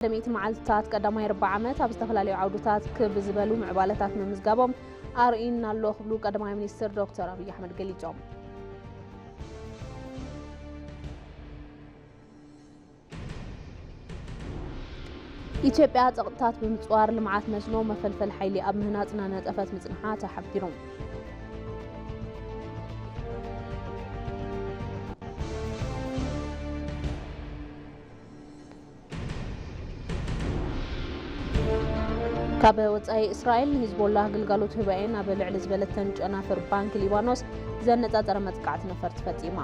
دميت معلتات قدما يربع عامات ኣብ ዝተፈላለዩ ዓውድታት ክብዝበሉ ምዕባለታት ምምዝጋቦም ኣርኢና ኣሎ ክብሉ ቀዳማይ ሚኒስትር ዶክተር አብይ አሕመድ ገሊጾም ኢትዮጵያ ፀጥታት ብምጽዋር ልምዓት መስኖ መፈልፈል ሓይሊ ኣብ ምህናጽና ነጠፈት ምጽንሓ ተሓቢሮም ካብ ወጻኢ እስራኤል ሂዝቦላህ ግልጋሎት ህባኤን ኣብ ልዕሊ ዝበለተን ጨናፍር ባንክ ሊባኖስ ዘነጻጸረ መጥቃዕቲ ነፈርቲ ፈጺማ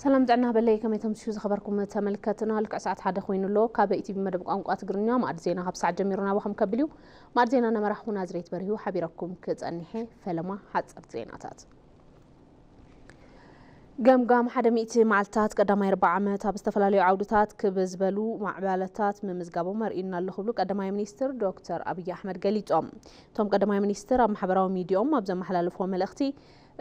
سلام دعنا بالله كم يتمشوا خبركم تملكتنا لك ساعات حدا خوين له كابيتي بمدب قنقات تقرنيا ما أدزينا هب ساعة جميرنا وهم كبليو ما أدزينا أنا مرحونا زريت بريو حبيركم كتأنيحي فلما حد زيناتات قام حدا ميتي معلتات قدما يربع عامات باستفلاليو عودتات كبزبلو معبالتات ممزقابو مرئينا اللي خبلو قدماي منيستر دكتور أبي أحمد قليتهم توم قدماي منيستر أم حبراو ميديوم أبزا محلال فهم الأختي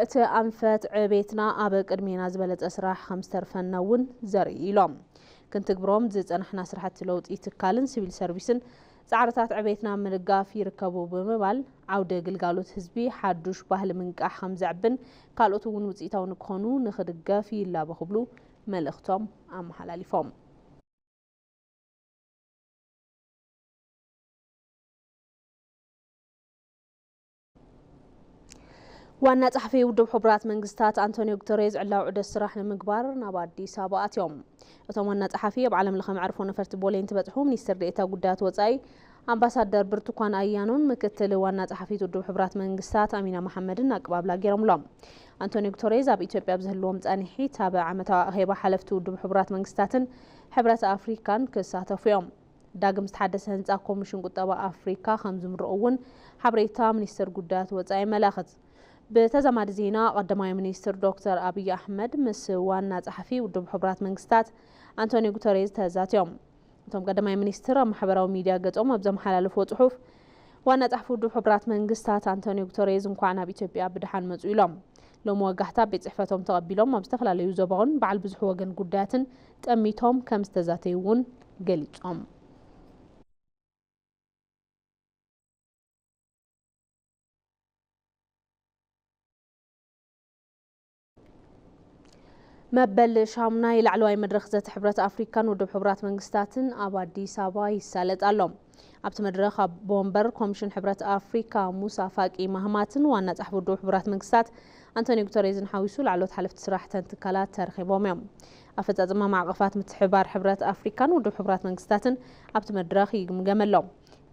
እቲ ኣንፈት ዕቤትና ኣብ ቅድሜና ዝበለጸ ስራሕ ከምስተርፈናውን ዘርኢ ኢሎም ክንትግብሮም ዝጸናሕና ስራሕቲ ለውጢ ትካልን ሲቪል ሰርቪስን ጻዕርታት ዕቤትና ምንጋፍ ይርከቡ ብምባል ዓውደ ግልጋሎት ህዝቢ ሓዱሽ ባህሊ ምንቃሕ ከም ዘዕብን ካልኦት እውን ውጽኢታውን ክኾኑ ንኽድገፍ ይላበ ክብሉ መልእኽቶም ኣመሓላሊፎም وانا صحفي ودب حبرات منغستات أنتونيو غوتيريز علاو عدة سراح لمقبار نابادي سابقات يوم وتم وانا صحفي بعلم لخم عرفو نفرت بولين تبتحو منيستر ديتا قدات وصاي أمباسادر برتقان أيانون مكتل وانا صحفي ودب حبرات منغستات أمينة محمدن أقباب لاقيرم لهم أنتونيو غوتيريز أب إثيوبيا بزهلوهم تانيحي تابع عمتا هيبا حلفتو ودب حبرات منغستاتن حبرات أفريكان كساتف يوم داقم استحدث هنزا كوميشن قطابة أفريكا خمزم رؤون حبريتا منيستر قدات وصاي ملاخت بتزامد زينا قدماي منيستر دكتور أبي أحمد مسوانا صحفي ودب حبرات منغستات أنتونيو غوتيريز تزاتيوم توم قدماي منيستر محبراو ميديا قطعم أبزم حلالفو صحف وانا صحفي ودب حبرات منغستات أنتونيو غوتيريز نكوانا بإثيوبيا بدحان مزويلهم لو موقحتا بصحفتهم تقبلهم مبستفلاليو زبون بعل بزح وغن قداتن تأميتهم كم استزاتيون قليتهم مبل شامنا يلعلوا أي مدرخ ذات حبرات أفريكان ودب حبرات منغستاتن أبادي سابا يسالت ألوم أبت مدرخ بومبر كوميشن حبرات أفريكا موسى فاقي مهماتن وانا تحفو ودب حبرات منغستات أنتونيو غوتيريز حاويسو لعلوت حلفت سراحة انتقالات تاريخيبهم يوم أفت أزمة معقفات متحبار حبرات أفريكان ودب حبرات منغستاتن أبت مدرخ يمجملهم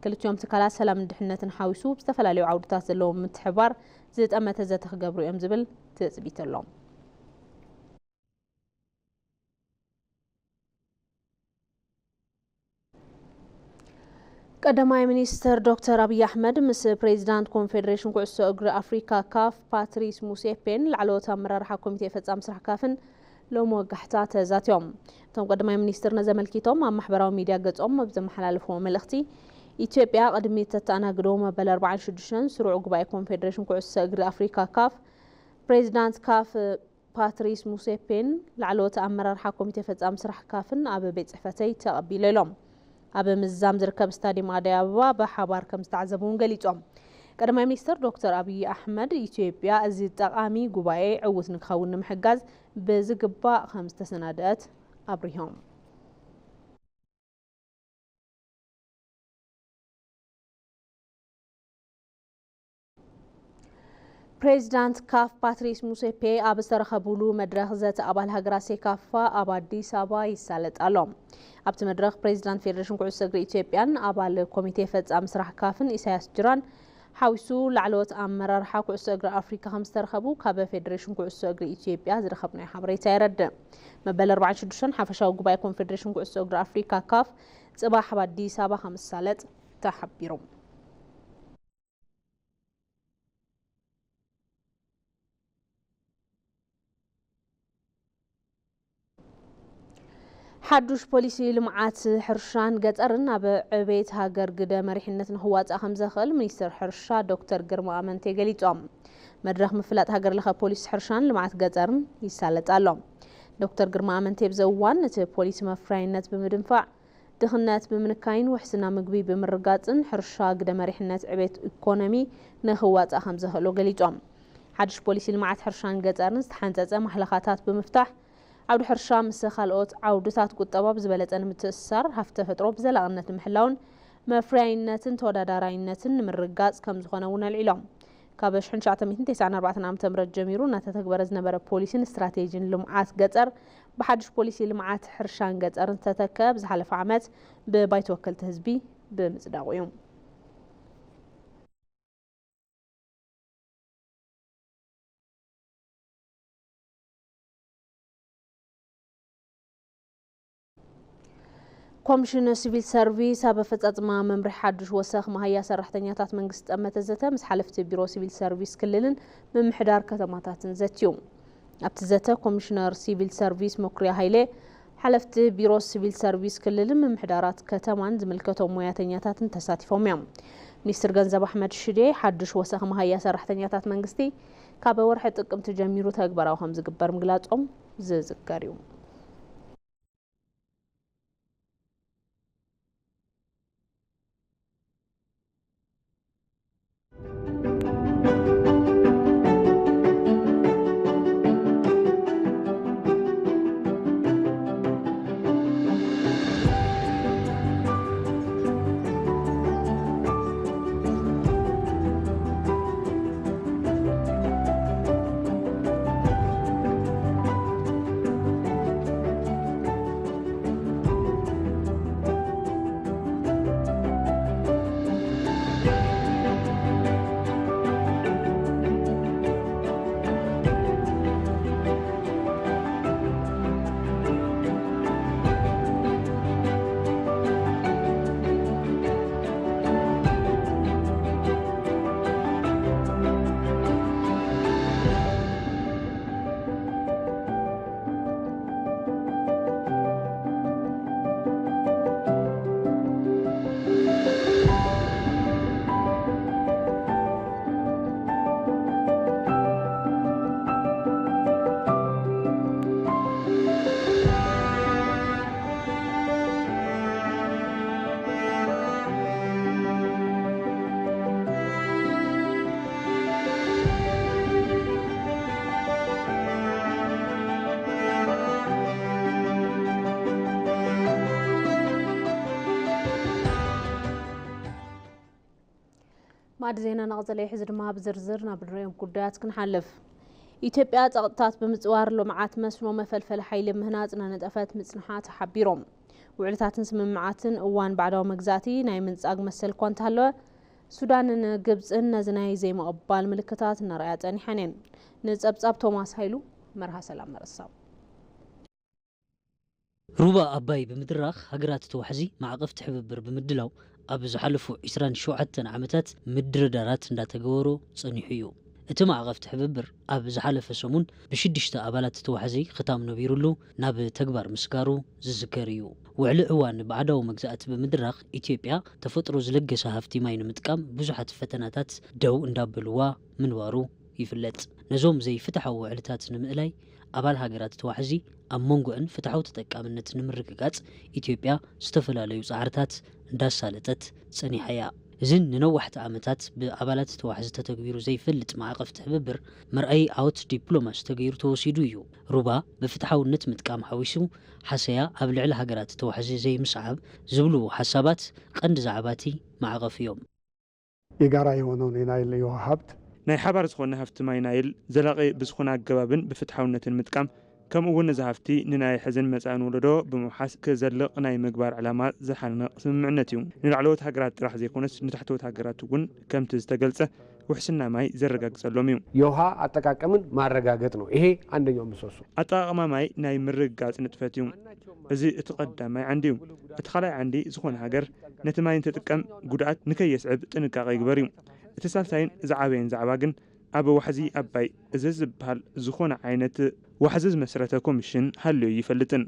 كلت يوم تكالات سلام دحنة حاويسو بستفلاليو عودتات اللوم متحبار زيت أما تزات خقابرو يمزبل تثبيت اللوم قدماي منيستر دكتور أبي أحمد مس بريزيدانت كونفدريشن كعسو أجر أفريكا كاف باتريس موسيبين لعلوة مرر حكومتي فتام سرح كافن لو موقحتات ذات يوم توم قدماي منيستر نزمل كيتوم أم محبراو ميديا قد بزم حلالفهم ملختي إثيوبيا قدمت تتانا قدوما بل 24 سرع قباي كونفدريشن كعسو أجر أفريكا كاف بريزيدانت كاف باتريس موسيبين لعلوة مرر حكومتي فتام سرح كافن أبي بيت صحفتي تقبيل لهم أب مزام زركب ستاديوم أدي أبوا بحبار كم استعزبون قليتهم قدماي منيستر دكتور أبي أحمد إثيوبيا أزيد تقامي قبائي عوث نخون محجز بزقباء 5 سنوات أبريهم بريزيدانت كاف باتريس موسيبي أبستر خبولو مدرخ ذات أبال هجراسي كافا أبادي سابا يسالت ألوم أبت مدرخ بريزيدانت فيدريشن كعسو أجري إثيوبيان أبال كوميتي فتز أمسرح كافن إساياس جران حاوسو لعلوت أمرر حاكو عسو أجري أفريكا خمستر خبو كابا فيدريشن كعسو أجري إثيوبيا زرخبنا حبريتا يرد مبال 24 حفشاو قباي كونفدريشن كعسو أجري أفريكا كاف صباح أبادي سابا 5 سالت تحبيرهم حدوش بوليسي لمعات حرشان قطرن اب عبيت هاجر قدا مريحنة نخوات اخم زخل منيستر حرشا دكتور قرما امنتي قليتهم مدرخ مفلات هاجر لخا بوليس حرشان لمعات قطرن يسالت علوم دكتور قرما امنتي بزوان نتي بوليس مفراينات بمدنفع دخنات بمنكاين وحسنا مقبي بمرقاتن حرشا قدا مريحنة عبيت ايكونومي نخوات اخم زخلو قليتهم حدوش بوليسي لمعات حرشان قطرن استحانتات محلخاتات بمفتاح عود حرشا مسخالوت عودتات قطباب زبلت أن متأثر هفته فتروب زلاقنة محلاون مفراينتن توداداراينتن من رقاز كم زخونونا العلام كابش حن شعتا 294 عام تمرد جميرو نتتكبرز نبرا بوليسين استراتيجين لمعات قطر بحدش بوليسي لمعات حرشان قطر تتكب زحلف عامات ببايت وكلت هزبي بمزداغيوم كومشن سيفيل سيرفيس هذا فتات ما ممر حدش وساخ ما هي سرحتنياتات منقست أمت الزتا مس حلفت بيرو سيفيل سيرفيس كللن من محدار كتماتات زتيوم أبتزتا كومشنر سيفيل سيرفيس مقريا هايلي حلفت بيرو سيفيل سيرفيس كللن من محدارات كتمان زملكتهم وياتنياتات تساتفهم يوم منيستر جنزب أحمد الشدي حدش وساخ ما هي سرحتنياتات منقستي كابا ورحة تقم تجميرو تاكبرا وهم زقبر مقلاتهم زذكاريوم بعد زينا نغزل يحزر ما بزرزرنا بالريم كودات كنحلف إثيوبيا تغطات بمزوار لمعات مسنو مفلفل حيل مهناتنا ندفات مصنحات حبيروم وعلتات نسم معاتن اوان بعدو مغزاتي ناي منصاق مسل كونت هلو سودان ግብጽን ነዝናይ ዘይ መقبال ምልክታት ነራያጠን حنين ንጸብጻብ ቶማስ ኃይሉ መርሃ ሰላም መረሳው روبا أباي بمدراخ هجرات توحزي مع قفت حببر بمدلاو أبز حلفو 27 عامتات مدر دارات ندا تجورو صنيحيو اتما عقفت حببر أبز حلف سمون بشدشتا أبالات توحزي ختام نبيرلو ناب تكبر مسكارو ززكاريو وعلى عوان بعدو مجزات بمدراخ إثيوبيا تفطرو زلقة سهافتي ماين متكام بزحت فتناتات دو اندابلوا منوارو يفلت نزوم زي فتحوا علتات نمئلاي أبال هاجرات توحزي أمونغوئن فتحوا تتكامنت نمرققات إثيوبيا استفلاليو صعرتات نداس سالتت صنيحيا زين نوحت عامتات بأبالات توحز تتغيرو زي فلت مع قفت حببر مرأي أوت دبلوماس تغيرو توسيدويو روبا بفتحوا النت متكام حويسو حسيا قبل على هاجرات توحزي زي مسعب زبلو حسابات قند زعباتي مع غفيوم يقرا يونون ينايل يوهبت ناي حبار زخونا هفت ماي نايل زلاقي بزخونا جوابن بفتحونة المتكام كم أول نزهفتي نناي حزن مسأن ولدو بمحاس كزلق ناي مقبار علامات زحلنا سمعنتيوم نلعلوت هاجرات راح زي كونس نتحتوت هاجرات وقن كم تستقلسه وحسنا ماي زرقاق سلوميوم يوها أتكاكمن ما رقاقتنو إيه عندنا يوم مسوسو أتاقما ماي ناي مرقاق نتفتيوم إزي اتقدم ماي عنديوم اتخلع عندي زخون هاجر نتماين تتكم قدعات نكي يسعب تنكاقي قبريوم اتسالتين زعابين زعباقن أبو وحزي أباي إزز بهال زخون عينت وحزز مسرته كوميشن هلو يفلتن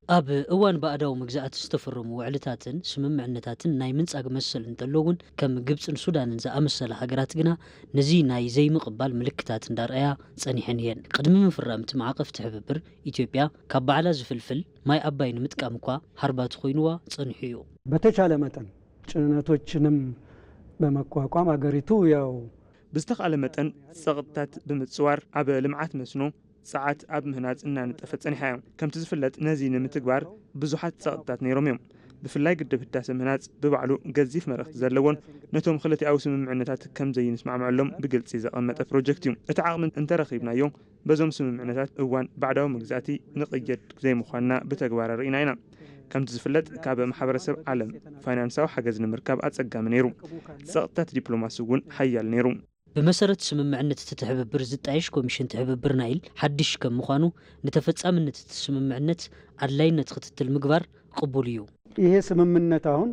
ኣብ እዋን ባዕዳዊ ምግዛኣት ዝተፈረሙ ውዕልታትን ስምምዕነታትን ናይ ምንጻግ መሰል እንተለውን ከም ግብፅን ሱዳንን ዝኣመሰለ ሃገራት ግና ነዚ ናይ ዘይምቕባል ምልክታት እንዳርኣያ ጸኒሐን እየን። ቅድሚ ምፍራም እቲ ማዕቐፍ ትሕብብር ኢትዮጵያ ካብ በዓላ ዝፍልፍል ማይ ኣባይ ንምጥቃም እኳ ሃርባት ኮይኑዋ ጸኒሑ እዩ። በተቻለ መጠን ጭነቶችንም በመቋቋም አገሪቱ ያው ብዝተኻለ መጠን ጸቕጥታት ብምጽዋር ኣብ ልምዓት መስኖ ሰዓት ኣብ ምህናጽ እናነጠፈት ጸኒሓ እዮም። ከምቲ ዝፍለጥ ነዚ ንምትግባር ብዙሓት ጸቕጥታት ነይሮም እዮም። ብፍላይ ግድብ ህዳሴ ምህናጽ ብባዕሉ ገዚፍ መልእኽቲ ዘለዎን ነቶም ክልቲኣዊ ስምምዕነታት ከም ዘይንስማዕምዐሎም ብግልጺ ዘቐመጠ ፕሮጀክት እዩ። እቲ ዓቕሚ እንተረኺብናዮ በዞም ስምምዕነታት እዋን ባዕዳዊ ምግዛእቲ ንቕየድ ዘይምዃንና ብተግባር ርኢና ኢና። ከምቲ ዝፍለጥ ካብ ማሕበረሰብ ዓለም ፋይናንሳዊ ሓገዝ ንምርካብ ኣጸጋሚ ነይሩ። ጸቕጥታት ዲፕሎማሲ እውን ሓያል ነይሩ። بمسارة سممعنة تتحببر زتعيش كوميشن تحببر نايل حدش كم مخانو نتفتصامنة سممعنة علاينة خطة المقبار قبوليو ይሄ ስምምነት አሁን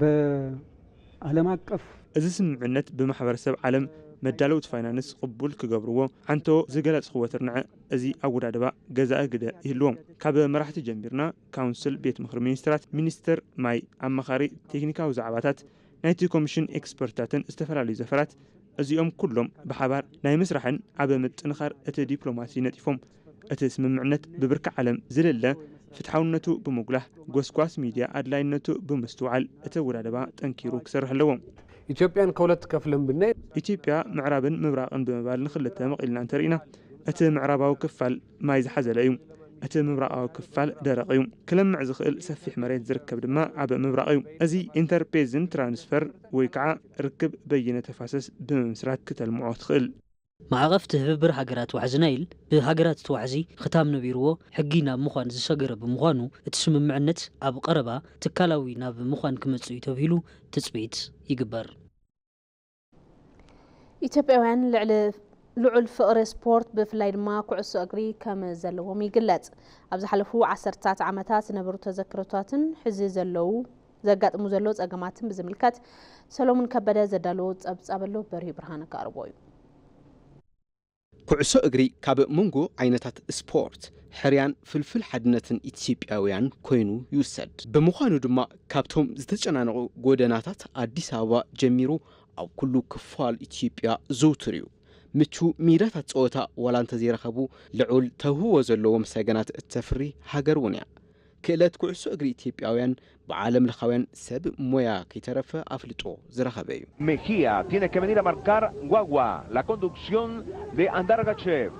በዓለም አቀፍ እዚ ስምምዕነት ብማሕበረሰብ ዓለም መዳለውት ፋይናንስ ቅቡል ክገብርዎ ሓንቶ ዝገለጽ ክወትርንዐ እዚ ኣወዳድባ ገዛኢ ግደ ይህልዎም። ካብ መራሕቲ ጀሚርና ካውንስል ቤት ምክሪ ሚኒስትራት፣ ሚኒስተር ማይ፣ ኣማኻሪ ቴክኒካዊ ዛዕባታት ናይቲ ኮሚሽን ኤክስፐርታትን ዝተፈላለዩ ዘፈራት እዚኦም ኩሎም ብሓባር ናይ ምስራሕን ኣብ ምጥንኻር እቲ ዲፕሎማሲ ነጢፎም እቲ ስምምዕነት ብብርካ ዓለም ዝለለ ፍትሓውነቱ ብምጉላህ ጎስጓስ ሚድያ ኣድላይነቱ ብምስትውዓል እቲ ውዳደባ ጠንኪሩ ክሰርሕ ኣለዎ። ኢትዮጵያን ከሁለት ከፍለን ብናይ ኢትዮጵያ ምዕራብን ምብራቕን ብምባል ንኽልተ መቂልና እንተርኢና እቲ ምዕራባዊ ክፋል ማይ ዝሓዘለ እዩ፣ እቲ ምብራቃዊ ክፋል ደረቕ እዩ። ክለምዕ ዝኽእል ሰፊሕ መሬት ዝርከብ ድማ ኣብ ምብራቕ እዩ። እዚ ኢንተርፔዝን ትራንስፈር ወይ ከዓ ርክብ በይነ ተፋሰስ ብምስራት ክተልምዖ ትኽእል። ማዕቐፍ ትሕብብር ሃገራት ዋሕዚ ናይል ብሃገራት ተዋሕዚ ክታም ነቢርዎ ሕጊ ናብ ምዃን ዝሰገረ ብምዃኑ እቲ ስምምዕነት ኣብ ቀረባ ትካላዊ ናብ ምዃን ክመጽእ እዩ ተባሂሉ ትጽቢት ይግበር። ኢትዮጵያውያን ልዑል ፍቕሪ ስፖርት ብፍላይ ድማ ኩዕሶ እግሪ ከም ዘለዎም ይግለጽ። ኣብ ዝሓለፉ 10 ዓመታት ዝነበሩ ተዘክሮታትን ሕዚ ዘጋጥሙ ዘለዉ ጸገማትን ብዝምልከት ሰሎሞን ከበደ ዘዳለዎ ጸብጻበሎ በርሂ ብርሃነ ካርቦ እዩ። ኩዕሶ እግሪ ካብ መንጎ ዓይነታት ስፖርት ሕርያን ፍልፍል ሓድነትን ኢትዮጵያውያን ኮይኑ ይውሰድ። ብምዃኑ ድማ ካብቶም ዝተጨናነቑ ጎደናታት አዲስ አበባ ጀሚሩ ኣብ ኩሉ ክፋል ኢትዮጵያ ዘውትር እዩ። ምቹ ሜዳታት ጸወታ ዋላ እንተዘይረኸቡ ልዑል ተህዎ ዘለዎም ሰገናት እተፍሪ ሃገር እውን እያ። ክእለት ኩዕሶ እግሪ ኢትዮጵያውያን بعالم لخوان سب مويا كيترفع أفلتو زرخبي. Mejía tiene que venir a marcar Guagua, la conducción de Andargachev.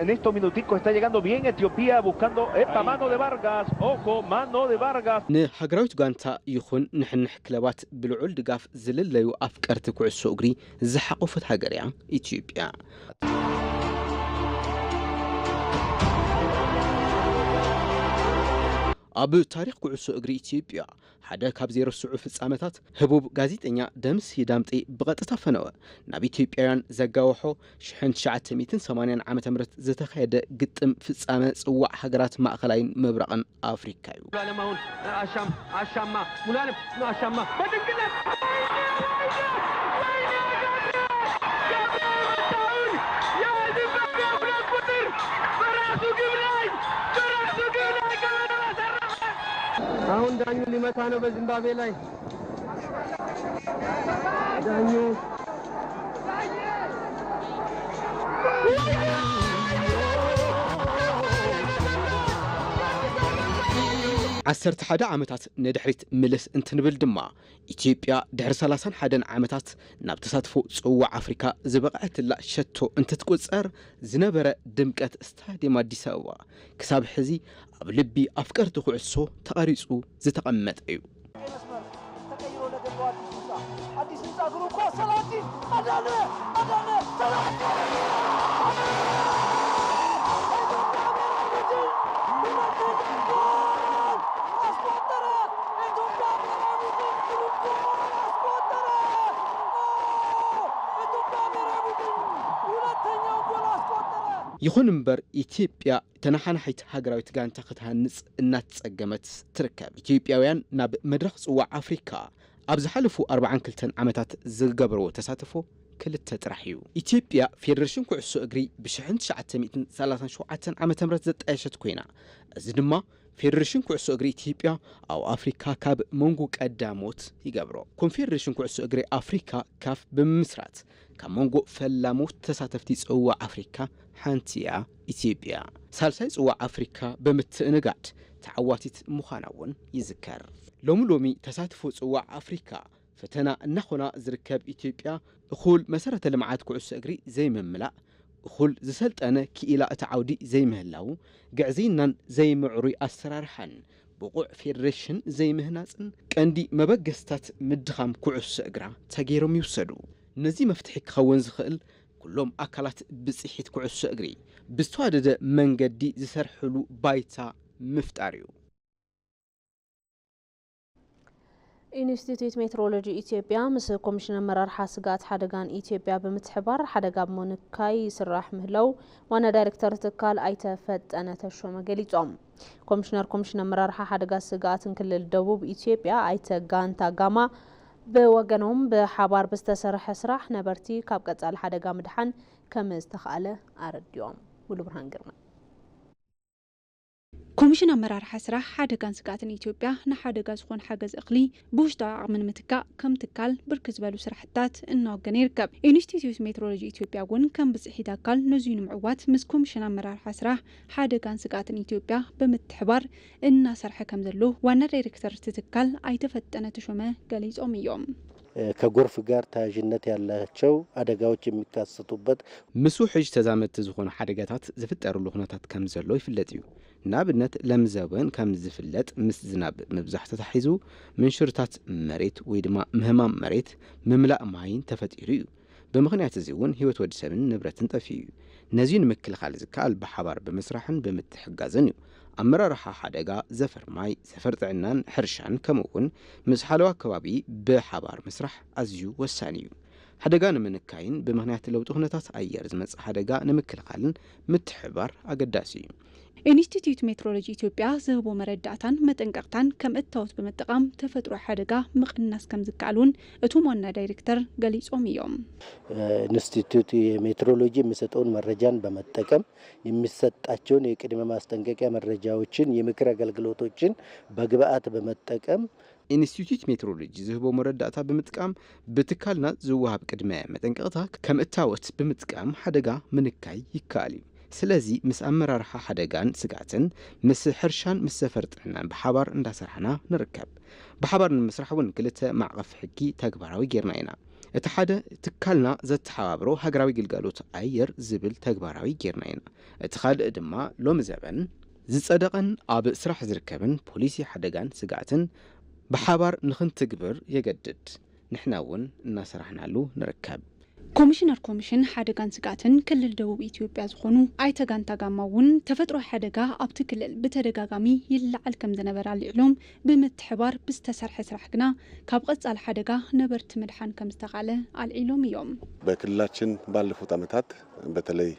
En estos minuticos está llegando bien Etiopía buscando mano de Vargas, ojo, mano de Vargas. نحجراوت جانتا يخون نحن كلابات بالعول دقاف زلل ليو أفكار تكوع السوقري زحقوا في هجريا إثيوبيا. أبو تاريخ كعسو أجري إثيوبيا حدا كاب زيرو السعوف السامتات هبوب غازيت إنيا دمس يدامتي بغت تفنوا نبي إثيوبيان زجاوحو شحن شعت 280 عام تمرت زتخيد قدم في السامة سوى حجرات مأخلين مبرقا أفريقيا. ملالم عشام ملالم عشام አሁን ዳኙ ሊመታ ነው በዚምባብዌ ላይ ዳኙ عسرت حدا عامتات ندحريت ملس انت نبل دما إثيوبيا دحر 30 حدا عامتات نابتساتفو صوع أفريقيا زبقعت لا شتو انت تقصر زنبره دمقت استاديوم አዲስ አበባ كساب حزي اب لبي افكار تخعسو تقريصو زتقمط ايو يخون مبر إثيوبيا تنحن حيت هاجراويت غانتا ختهنص እናት ጸገመት ትርከብ ኢትዮጵያውያን ናብ መድረኽ ጽዋዕ ኣፍሪካ ኣብ ዝሓለፉ 42 ዓመታት ዝገብርዎ ተሳትፎ ክልተ ጥራሕ እዩ ኢትዮጵያ ፌደሬሽን ኩዕሶ እግሪ ብ1937 ዓመተ ምህረት ዘጣየሸት ኮይና እዚ ድማ ፌደሬሽን ኩዕሶ እግሪ ኢትዮጵያ ኣብ ኣፍሪካ ካብ መንጎ ቀዳሞት ይገብሮ ኮንፌደሬሽን ኩዕሶ እግሪ ኣፍሪካ ካፍ ብምስራት ካብ መንጎ ፈላሞት ተሳተፍቲ ጽዋዕ አፍሪካ ሓንቲያ ኢትዮጵያ ሳልሳይ ጽዋዕ አፍሪካ በምትእንጋድ ተዓዋቲት ምዃናውን ይዝከር ሎሚ ተሳትፎ ጽዋዕ አፍሪካ ፈተና እናኾና ዝርከብ ኢትዮጵያ እኹል መሰረተ ልምዓት ኩዕሶ እግሪ ዘይመምላእ እኹል ዝሰልጠነ ክኢላ እተዓውዲ ዘይምህላው ግዕዜናን ዘይምዕሩይ ኣሰራርሓን ብቁዕ ፌደሬሽን ዘይምህናጽን ቀንዲ መበገስታት ምድኻም ኩዕሶ እግራ ተገይሮም ይውሰዱ ነዚ መፍትሒ ክኸውን ዝኽእል ኩሎም ኣካላት ብጽሒት ኩዕሶ እግሪ ብዝተዋደደ መንገዲ ዝሰርሕሉ ባይታ ምፍጣር እዩ ኢንስቲትዩት ሜትሮሎጂ ኢትዮጵያ ምስ ኮሚሽን አመራርሓ ስጋት ሓደጋን ኢትዮጵያ ብምትሕባር ሓደጋ ሞንካይ ስራሕ ምህለው ዋና ዳይሬክተር ትካል ኣይተፈጠነ ተሾመ ገሊጾም ኮሚሽን አመራርሓ ሓደጋ ስጋትን ክልል ደቡብ ኢትዮጵያ ኣይተጋንታ ጋማ በወገኖም በሓባር በስተሰርሐ ስራሕ ነበርቲ ካብ ቀጻል ሓደጋ ምድሓን ከም ዝተኻለ ኣረድዮም ሙሉ ብርሃን ግርማ ኮሚሽን አመራርሓ ስራሕ ሓደጋን ስጋትን ኢትዮጵያ ንሓደጋ ዝኾን ሓገዝ እኽሊ ብውሽጣዊ ዓቕምን ምትካእ ከም ትካል ብርክት ዝበሉ ስራሕታት እናወገነ ይርከብ ኢንስቲትዩት ሜትሮሎጂ ኢትዮጵያ እውን ከም ብጽሒት ኣካል ነዙይ ንምዕዋት ምስ ኮሚሽን አመራርሓ ስራሕ ሓደጋን ስጋትን ኢትዮጵያ ብምትሕባር እናሰርሐ ከም ዘሎ ዋና ዳይሬክተር ትካል ኣይተፈጠነ ተሾመ ገሊጾም እዮም ከጎርፍ ጋር ተያያዥነት ያላቸው አደጋዎች የሚከሰቱበት ምስ ሕጅ ተዛመድቲ ዝኾኑ ሓደጋታት ዝፍጠሩሉ ኩነታት ከም ዘሎ ይፍለጥ እዩ ንኣብነት ለምዘበን ከም ዝፍለጥ ምስ ዝናብ ምብዛሕ ተታሒዙ ምንሽርታት መሬት ወይ ድማ ምህማም መሬት ምምላእ ማይን ተፈጢሩ እዩ ብምኽንያት እዚ እውን ህይወት ወዲ ሰብን ንብረትን ጠፊኡ እዩ ነዚ ንምክልኻል ዝከኣል ብሓባር ብምስራሕን ብምትሕጋዝን እዩ አመራርሓ ሓደጋ ዘፈር ማይ ዘፈር ጥዕናን ሕርሻን ከምኡውን ምስ ሓለዋ ከባቢ ብሓባር መስራሕ ኣዝዩ ወሳኒ እዩ ሓደጋ ንምንካይን ብምኽንያት ለውጢ ኩነታት ኣየር ዝመጽእ ሓደጋ ንምክልኻልን ምትሕባር ኣገዳሲ እዩ ኢንስቲትዩት ሜትሮሎጂ ኢትዮጵያ ዝህቦ መረዳእታን መጠንቀቕታን ከም እታወት በመጠቀም ተፈጥሮ ሓደጋ ምቕናስ ከም ዝከኣሉን እቶም ዋና ዳይሬክተር ገሊጾም እዮም ኢንስቲትዩት የሜትሮሎጂ የሚሰጠውን መረጃን በመጠቀም የሚሰጣቸውን የቅድመ ማስጠንቀቂያ መረጃዎችን የምክር አገልግሎቶችን በግብአት በመጠቀም ኢንስቲትዩት ሜትሮሎጂ ዝህቦ መረዳእታ ብምጥቃም ብትካልና ዝወሃብ ቅድመ መጠንቀቕታ ከም እታወት ብምጥቃም ሓደጋ ምንካይ ይከኣል እዩ ስለዚ ምስ አመራርሓ ሓደጋን ስጋትን ምስ ሕርሻን ምስ ሰፈር ጥዕናን ብሓባር እንዳሰርሐና ንርከብ ብሓባር ንምስራሕውን ክልተ ማዕቐፍ ሕጊ ተግባራዊ ጌርና ኢና እቲ ሓደ ትካልና ዘተሓባብሮ ሃገራዊ ግልጋሎት ኣየር ዝብል ተግባራዊ ጌርና ኢና እቲ ካልእ ድማ ሎሚ ዘበን ዝጸደቐን ኣብ ስራሕ ዝርከብን ፖሊሲ ሓደጋን ስጋትን ብሓባር ንኽንትግብር የገድድ ንሕና እውን እናሰራሕናሉ ንርከብ ኮሚሽን ሓደጋን ስጋትን ክልል ደቡብ ኢትዮጵያ ዝኾኑ ኣይተጋንታ ጋማውን ተፈጥሮ ሓደጋ ኣብቲ ክልል ብተደጋጋሚ ይለዓል ከም ዝነበረ ኣልዒሎም ብምትሕባር ብዝተሰርሐ ስራሕ ግና ካብ ቀጻል ሓደጋ ነበርቲ ምድሓን ከም ዝተኻለ ኣልዒሎም እዮም በክልላችን ባለፉት ዓመታት በተለይ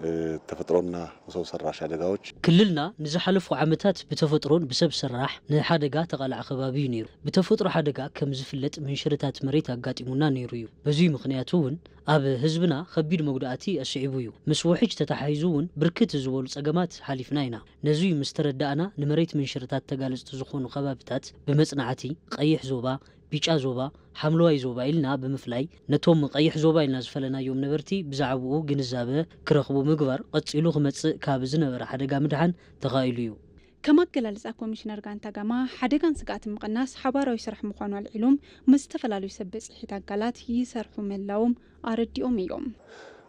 በተፈጥሮና ሰው ሰራሽ አደጋዎች ክልልና ንዝሓለፉ ዓመታት ብተፈጥሮን ብሰብ ሰራሕ ንሓደጋ ተቃልዓ ከባቢ ነይሩ ብተፈጥሮ ሓደጋ ከም ዝፍለጥ ምንሽርታት መሬት አጋጢሙና ነይሩ እዩ በዚህ ምክንያቱ እውን ኣብ ህዝብና ከቢድ መጉዳእቲ ኣስዒቡ እዩ ምስ ውሕጅ ተታሓይዙ እውን ብርክት ዝበሉ ጸገማት ሓሊፍና ኢና ነዚ ምስተረዳእና ንመሬት ምንሽርታት ተጋለጽቲ ዝኾኑ ከባቢታት ብመጽናዕቲ ቀይሕ ዞባ ቢጫ ዞባ ሓምለዋይ ዞባ ኢልና ብምፍላይ ነቶም ቀይሕ ዞባ ኢልና ዝፈለናዮም ነበርቲ ብዛዕባኡ ግንዛበ ክረኽቡ ምግባር ቀጺሉ ክመጽእ ካብ ዝነበረ ሓደጋ ምድሓን ተኻኢሉ እዩ كما قال كوميشنر غانتا غاما حدغان سغات مقناس حباراوي سرح مخانو العلوم مستفلالو سبጽ حيتا قالات يسرحو ملاوم አረዲኦም እዮም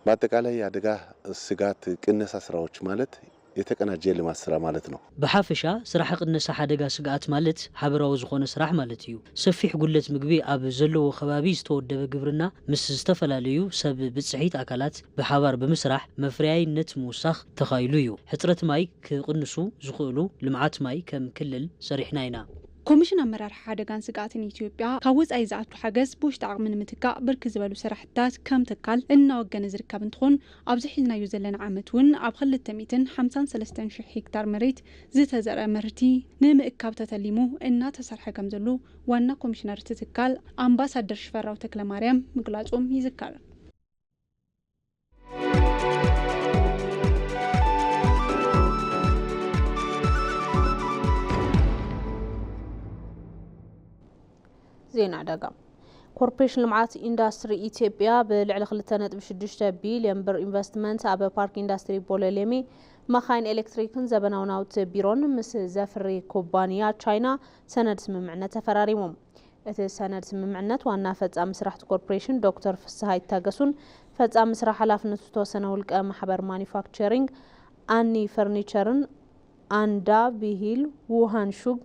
በአጠቃላይ አደጋ ስጋት ቅነሳ ስራዎች ማለት የተቀናጀ ልማት ስራ ማለት ነው በሐፈሻ ስራሕ ቅነሳ ሓደጋ ስጋት ማለት ሓበራዊ ዝኾነ ስራሕ ማለት እዩ ሰፊሕ ጉለት ምግቢ ኣብ ዘለዎ ከባቢ ዝተወደበ ግብርና ምስ ዝተፈላልዩ ሰብ ብጽሒት አካላት በሓባር በመስራሕ መፍርያይነት ምውሳኽ ተኻይሉ እዩ ሕጽረት ማይ ክቅንሱ ዝኽእሉ ልምዓት ማይ ከም ክልል ሰሪሕና ኢና ኮሚሽን አመራር ሓደጋን ስጋትን ኢትዮጵያ ካወጽ አይዛቱ ሓገዝ ቦሽታ አቅምን ምትካ ብርክ ዝበሉ ስራሕታት ከም ተካል እናወገነ ዝርከብ እንትኾን ኣብዚ ሒዝናዮ ዘለና ዓመትን ኣብ 253,000 ሄክታር መሬት ዝተዘርአ ምህርቲ ንምእካብ ተተሊሙ እናተሰርሐ ከም ዘሎ ዋና ኮሚሽነር ትካል አምባሳደር ሽፈራው ተክለማርያም ምግላጾም ይዝካር። زين عداقة كوربريشن لمعات إندستري إثيوبيا بالعلى 2.6 بليون بر إنفستمنت على بارك إندستري بوليليمي مخاين إلكتريكن زبناوناوت بيرون مس زفري كوبانيا تشاينا سند سممعنا تفراريمهم سند سممعنا وانا فتاة مسرح كوربريشن دكتور فسهاي تاغسون فتاة مسرح حلافنة توسنا ولك محبر مانيفاكتشرينج أني فرنيتشرن أندا بيهيل ووهان شوب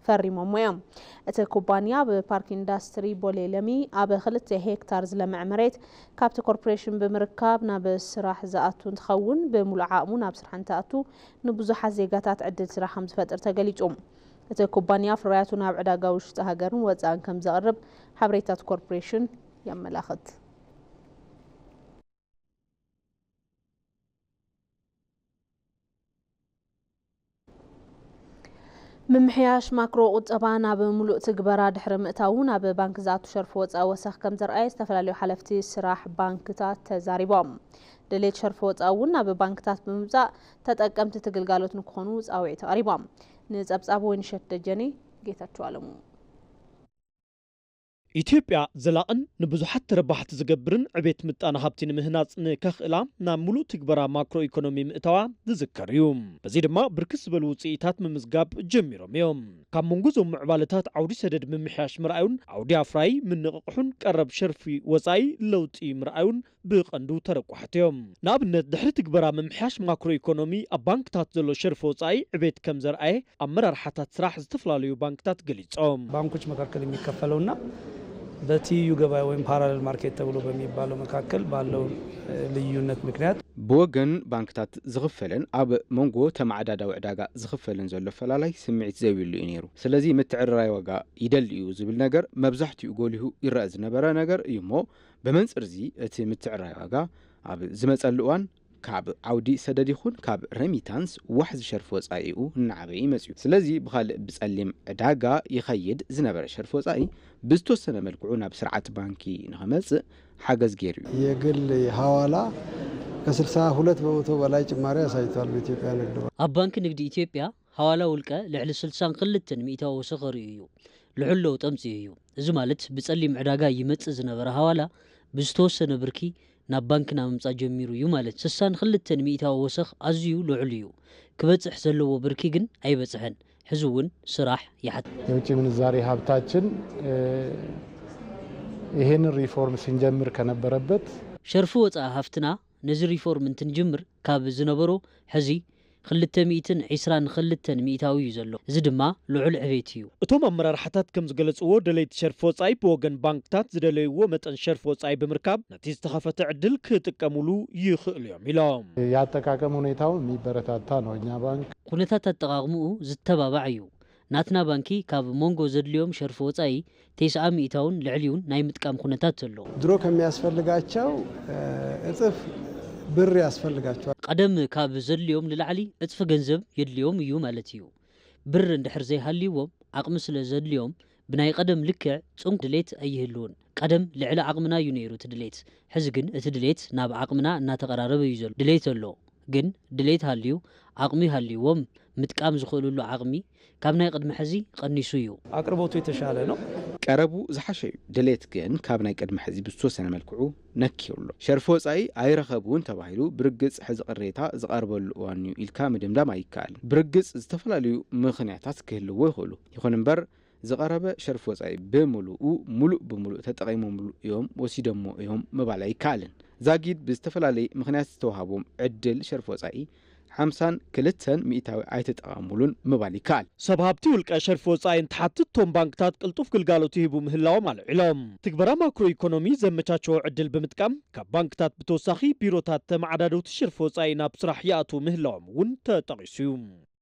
فريمو مويام اتا كوبانيا ببارك اندستري بوليلمي ابا 2 هكتار زلمع مريت كابت كوربريشن بمركاب نابسراح زاتو تخون بمولع عامو نابسراح انتاتو نبزح زيغاتات عدل سراح خمس فتر تقليجوم اتا كوبانيا فرياتو ناب عداقا وشتا هاقرن وزان كم زقرب حبريتات كوربريشن يملاخت ممحياش ماكرو قطبانا بملوء تقبرا دحر مئتاونا ببانك زاتو شرف وطا وسخ كم زرعي استفلاليو حلفتي سراح بانكتات تزاريبام دليت شرف وطاونا ببانكتات بمبزا تتقمت تقلقالوت نكخونو زاوعي تقريبام نزابزابو ونشت دجاني جيتاتو علمو ኢትዮጵያ ዘላቕን ንብዙሓት ረባሕቲ ዝገብርን ዕቤት ምጣነ ሃብቲ ንምህናጽ ንከኽእላ ናብ ሙሉእ ትግበራ ማክሮ ኢኮኖሚ ምእታዋ ዝዝከር እዩ በዚ ድማ ብርክስ ዝበሉ ውፅኢታት ምምዝጋብ ጀሚሮም እዮም ካብ መንጎ ዞም ምዕባለታት ዓውዲ ሰደድ ምምሕያሽ ምርኣዩን ዓውዲ ኣፍራይ ምንቕቑሑን ቀረብ ሸርፊ ወፃኢ ለውጢ ምርኣዩን ብቐንዱ ተረቋሕት እዮም ንኣብነት ድሕሪ ትግበራ ምምሕያሽ ማክሮ ኢኮኖሚ ኣብ ባንክታት ዘሎ ሸርፊ ወፃኢ ዕቤት ከም ዘርአየ ኣመራርሓታት ስራሕ ዝተፈላለዩ ባንክታት ገሊጾም ባንኮች መካከል የሚከፈለውና በቲዩ ገበያ ወይም ፓራሌል ማርኬት ተብሎ በሚባለው መካከል ባለው ልዩነት ምክንያት በወገን ባንክታት ዝኽፈለን ኣብ መንጎ ተማዕዳዳዊ ዕዳጋ ዝኽፈለን ዘሎ ፈላላይ ስምዒት ዘይብሉ እዩ ነይሩ ስለዚ ምትዕርራይ ዋጋ ይደልዩ ዝብል ነገር መብዛሕትኡ ጎሊሁ ይረአ ዝነበረ ነገር እዩ እሞ በመንጽር እዚ እቲ ምትዕርራይ ዋጋ ኣብ ዝመጸሉ እዋን ካብ ዓውዲ ሰደድ ይኹን ካብ ረሚታንስ ዋሕዚ ሸርፊ ወጻኢኡ እናዓበየ ይመጽኡ ስለዚ ብኻልእ ብጸሊም ዕዳጋ ይኸይድ ዝነበረ ሸርፊ ወጻኢ ብዝተወሰነ መልክዑ ናብ ስርዓት ባንኪ ንኸመጽእ ሓገዝ ገይሩ እዩ የግል ሐዋላ ከ62 በመቶ በላይ ጭማሪ አሳይቷል በኢትዮጵያ ንግድ ባንክ ኣብ ባንክ ንግዲ ኢትዮጵያ ሐዋላ ውልቀ ልዕሊ 62 ሚእታዊ ወሰኸሪ እዩ ልዑል ለውጢ ኣምጽኡ እዩ እዚ ማለት ብጸሊም ዕዳጋ ይመጽእ ዝነበረ ሐዋላ ብዝተወሰነ ብርኪ ናብ ባንክና መምጻእ ጀሚሩ እዩ ማለት 62 ሚእታዊ ወሰኽ ኣዝዩ ልዑል እዩ ክበጽሕ ዘለዎ ብርኪ ግን ኣይበጽሕን ሕዚ እውን ስራሕ ይሓት የውጭ ምንዛሪ ሀብታችን ይሄን ሪፎርም ስንጀምር ከነበረበት ሸርፊ ወጻኢ ሃፍትና ነዚ ሪፎርም እንትንጅምር ካብ ዝነበሮ ሕዚ 222 ሚእታዊ እዩ ዘሎ እዚ ድማ ልዑል ዕቤት እዩ እቶም ኣመራርሓታት ከም ዝገለጽዎ ደለይቲ ሸርፊ ወጻኢ ብወገን ባንክታት ዝደለይዎ መጠን ሸርፊ ወጻኢ ብምርካብ ነቲ ዝተኸፈተ ዕድል ክጥቀሙሉ ይኽእሉ እዮም ኢሎም የአጠቃቀም ሁኔታው የሚበረታታ ነው እኛ ባንክ ኩነታት አጠቃቅሙኡ ዝተባባዕ እዩ ናትና ባንኪ ካብ ሞንጎ ዘድልዮም ሸርፊ ወጻኢ 90 ሚእታውን ልዕሊውን ናይ ምጥቃም ኩነታት ኣሎ ድሮ ከሚያስፈልጋቸው እጥፍ ብር ያስፈልጋቸዋል ቀደም ካብ ዘድልዮም ልላዕሊ እጥፍ ገንዘብ የድልዮም እዩ ማለት እዩ ብር እንድሕር ዘይሃልይዎም ዓቕሚ ስለ ዘድልዮም ብናይ ቀደም ልክዕ ጽንቁ ድሌት ኣይህልውን ቀደም ልዕሊ ዓቕምና እዩ ነይሩ እቲ ድሌት ሕዚ ግን እቲ ድሌት ናብ ዓቕምና እናተቀራረበ እዩ ዘሎ ድሌት ኣሎ ግን ድሌት ሃልዩ ዓቕሚ ሃልይዎም ምጥቃም ዝኽእሉሉ ዓቕሚ ካብ ናይ ቅድሚ ሕዚ ቀኒሱ እዩ አቅርቦቱ የተሻለ ነው ቀረቡ ዝሓሸ እዩ ድሌት ግን ካብ ናይ ቅድሚ ሕዚ ብዝተወሰነ መልክዑ ነኪሩሎ ሸርፊ ወጻኢ ኣይረኸቡን ተባሂሉ ብርግጽ ሕዚ ቅሬታ ዝቐርበሉ እዋን እዩ ኢልካ ምድምዳም ኣይከኣልን ብርግጽ ዝተፈላለዩ ምኽንያታት ክህልዎ ይኽእሉ ይኹን እምበር ዝቐረበ ሸርፊ ወጻኢ ሙሉእ ተጠቒሞምሉ እዮም ወሲደሞ እዮም ምባል ኣይከኣልን ዛጊድ ብዝተፈላለየ ምኽንያት ዝተዋሃቦም ዕድል ሸርፊ ወጻኢ 52 ሚእታዊ ኣይተጠቐሙሉን ምባል ይከኣል ሰብ ሃብቲ ውልቀ ሸርፊ ወጻኢ እንትሓትቶም ባንክታት ቅልጡፍ ግልጋሎት ይህቡ ምህላዎም ኣልዒሎም ትግበራ ማክሮ ኢኮኖሚ ዘመቻቸዎ ዕድል ብምጥቃም ካብ ባንክታት ብተወሳኺ ቢሮታት ተመዓዳደውቲ ሸርፊ ወጻኢ ናብ ስራሕ ይኣቱ ምህላዎም እውን ተጠቒሱ እዩ